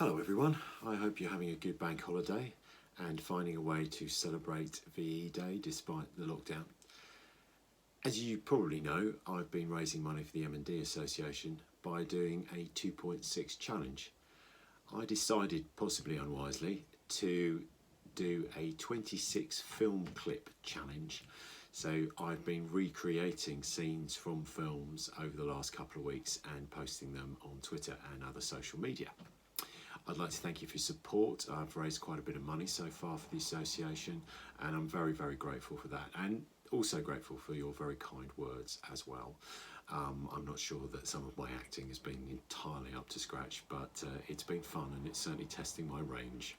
Hello everyone, I hope you're having a good bank holiday and finding a way to celebrate VE Day despite the lockdown. As you probably know, I've been raising money for the M&D Association by doing a 2.6 challenge. I decided, possibly unwisely, to do a 26 film clip challenge. So I've been recreating scenes from films over the last couple of weeks and posting them on Twitter and other social media. I'd like to thank you for your support. I've raised quite a bit of money so far for the association, and I'm very, very grateful for that, and also grateful for your very kind words as well. I'm not sure that some of my acting has been entirely up to scratch, but it's been fun and it's certainly testing my range.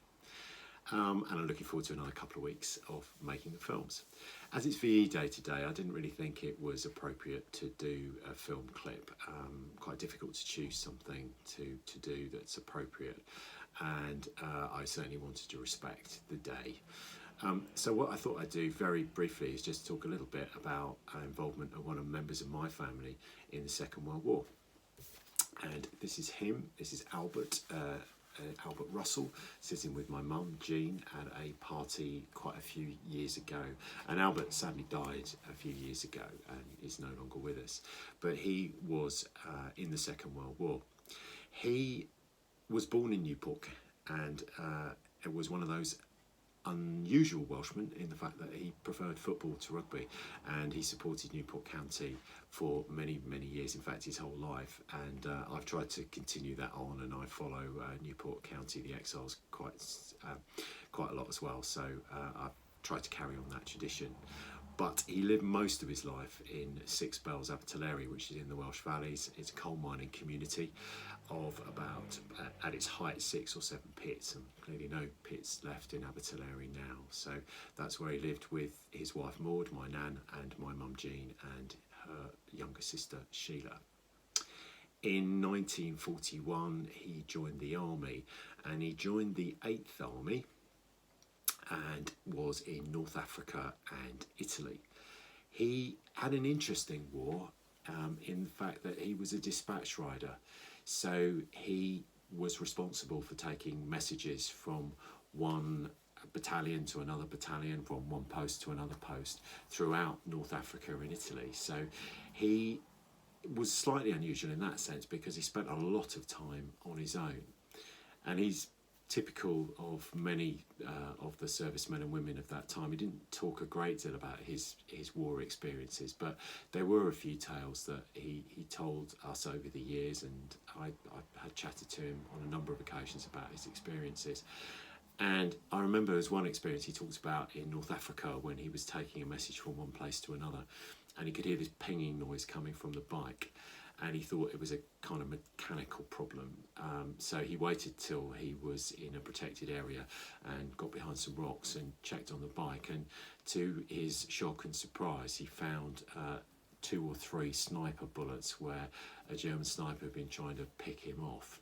And I'm looking forward to another couple of weeks of making the films. As it's VE Day today, I didn't really think it was appropriate to do a film clip. Quite difficult to choose something to do that's appropriate, and I certainly wanted to respect the day. So what I thought I'd do very briefly is just talk a little bit about involvement of one of the members of my family in the Second World War. And this is him, this is Albert Russell, sitting with my mum Jean at a party quite a few years ago. And Albert sadly died a few years ago and is no longer with us, but he was in the Second World War. He was born in Newport, and it was one of those unusual Welshmen in the fact that he preferred football to rugby, and he supported Newport County for many years, in fact his whole life, and I've tried to continue that on, and I follow Newport County, the Exiles, quite a lot as well, so I've tried to carry on that tradition. But he lived most of his life in Six Bells, Abertillery, which is in the Welsh Valleys. It's a coal mining community of about, at its height, 6 or 7 pits, and clearly no pits left in Abertillery now. So that's where he lived with his wife Maud, my nan, and my mum Jean, and her younger sister Sheila. In 1941, he joined the army, and he joined the 8th Army, and was in North Africa and Italy. He had an interesting war in the fact that he was a dispatch rider. So he was responsible for taking messages from one battalion to another battalion, from one post to another post throughout North Africa and Italy. So he was slightly unusual in that sense because he spent a lot of time on his own. And he's typical of many of the servicemen and women of that time. He didn't talk a great deal about his war experiences, but there were a few tales that he told us over the years, and I had chatted to him on a number of occasions about his experiences. And I remember there's one experience he talks about in North Africa when he was taking a message from one place to another, and he could hear this pinging noise coming from the bike, and he thought it was a kind of mechanical problem. So he waited till he was in a protected area and got behind some rocks and checked on the bike, and to his shock and surprise he found 2 or 3 sniper bullets where a German sniper had been trying to pick him off.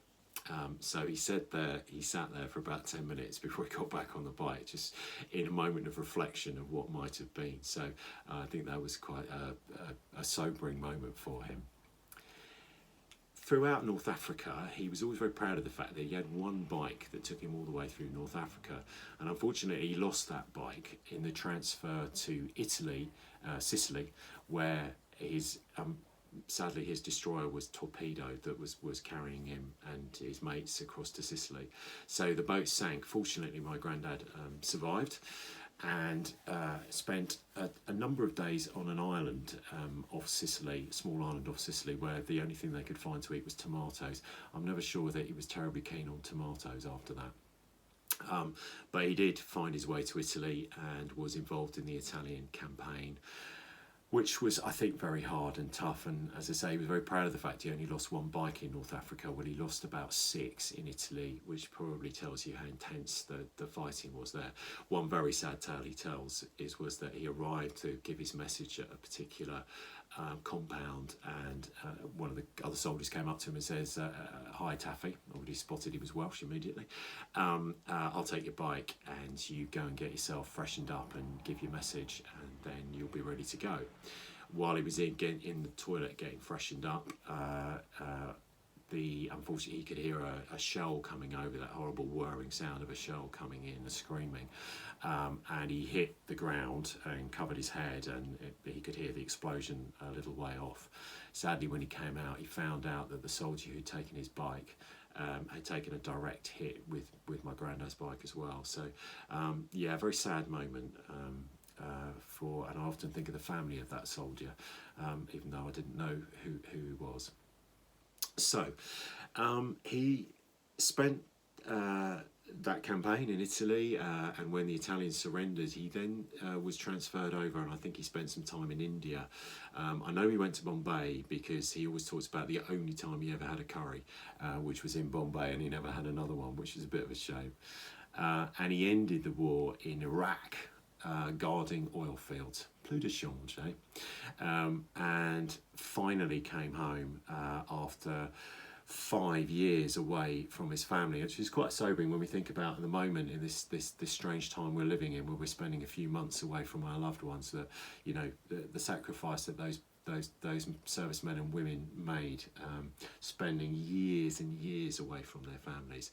So he sat there for about 10 minutes before he got back on the bike, just in a moment of reflection of what might have been. So I think that was quite a sobering moment for him. Throughout North Africa, he was always very proud of the fact that he had one bike that took him all the way through North Africa, and unfortunately he lost that bike in the transfer to Italy, Sicily, where sadly his destroyer was torpedoed that was carrying him and his mates across to Sicily. So the boat sank. Fortunately my granddad survived, and spent a number of days on an island off Sicily, a small island off Sicily, where the only thing they could find to eat was tomatoes. I'm never sure that he was terribly keen on tomatoes after that. But he did find his way to Italy and was involved in the Italian campaign, which was, I think, very hard and tough. And as I say, he was very proud of the fact he only lost one bike in North Africa when he lost about 6 in Italy, which probably tells you how intense the fighting was there. One very sad tale he tells was that he arrived to give his message at a particular compound, and one of the other soldiers came up to him and says, "Hi Taffy," already spotted he was Welsh immediately, "I'll take your bike and you go and get yourself freshened up and give your message, and then you'll be ready to go." While he was in the toilet getting freshened up, unfortunately he could hear a shell coming over, that horrible whirring sound of a shell coming in, the screaming, and he hit the ground and covered his head, and he could hear the explosion a little way off. Sadly, when he came out, he found out that the soldier who'd taken his bike had taken a direct hit with my granddad's bike as well. So yeah, a very sad moment and I often think of the family of that soldier, even though I didn't know who he was. So he spent that campaign in Italy, and when the Italians surrendered, he then was transferred over, and I think he spent some time in India. I know he went to Bombay because he always talks about the only time he ever had a curry, which was in Bombay, and he never had another one, which is a bit of a shame. And he ended the war in Iraq, guarding oil fields. Plus de change, eh? And finally came home after 5 years away from his family, which is quite sobering when we think about at the moment in this strange time we're living in, where we're spending a few months away from our loved ones. That, you know, the sacrifice that those servicemen and women made, spending years and years away from their families,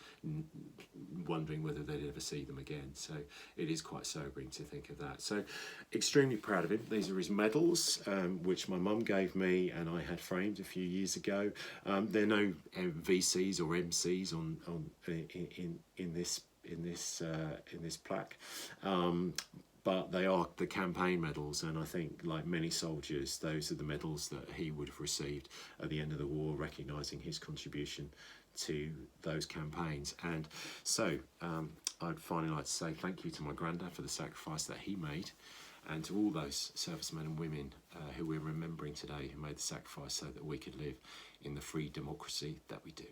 wondering whether they'd ever see them again. So it is quite sobering to think of that. So extremely proud of him. These are his medals, which my mum gave me and I had framed a few years ago. There are no VCs or MCs in this plaque. But they are the campaign medals, and I think, like many soldiers, those are the medals that he would have received at the end of the war, recognising his contribution to those campaigns. And so I'd finally like to say thank you to my granddad for the sacrifice that he made, and to all those servicemen and women who we're remembering today, who made the sacrifice so that we could live in the free democracy that we do.